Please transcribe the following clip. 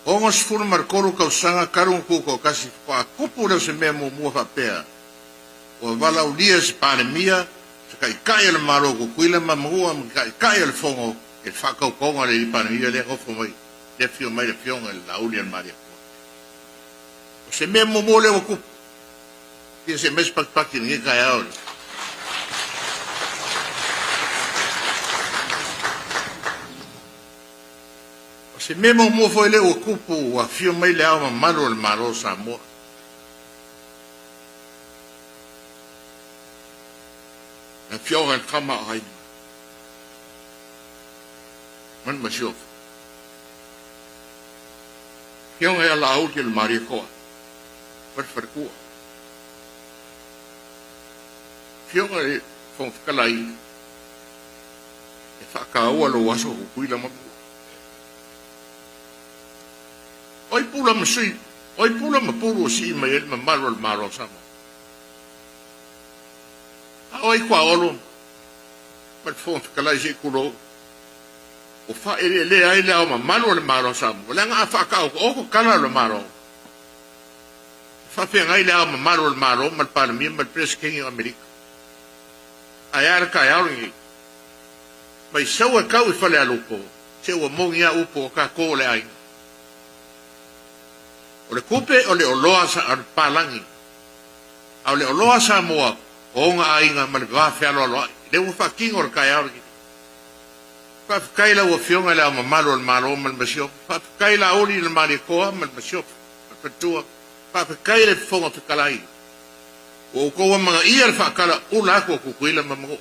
Ongos fulu markoro kausanga karung kuko kasi pa kupu leo se mea mua whapea. O wala ulia se pandemia, se kai kai le maro ko kuila mamua, kai le fongo, e whakau konga le pandemia le ofo mai, le fio mai le fionga le lauli al maria. O se mea mua leo kupu, tia se mes pakpaki ni kai aole. Se memo mo foi le o kupu a fio mai le ama malo le maro sa mo. Na fio an kama ai. Man ma sio. Fio e la au ke le mari ko. Per ku. Fio e fon kalai. E fa ka o lo waso ku ila mo. Oi pula masui, oi pula mapuru si mai ma malo maro sama. Oi kwa olo, pat fon kalai je kulo. O fa ele le ai le ma malo le maro sama. La nga fa ka o ko kala le maro. Fa pe ngai le ma malo le maro mal pa mi mal pres king America. Ayar ka yauri. Mai sawa ka u fa le alupo. Se o mongia upo ka ko le ai. O le kupe o le oloa sa ar palangi. A o le oloa sa moa o nga ainga ma le whawhialo aloa. Le ua whakingo re kai auriki. Whawhikaila ua fionga le au mamalo le malo ma le masio. Whawhikaila oli le mari koa ma le masio. Whawhitua. Whawhikaila le fonga whikalai. O koa mga ia le whakala ula ako kukuila ma mga.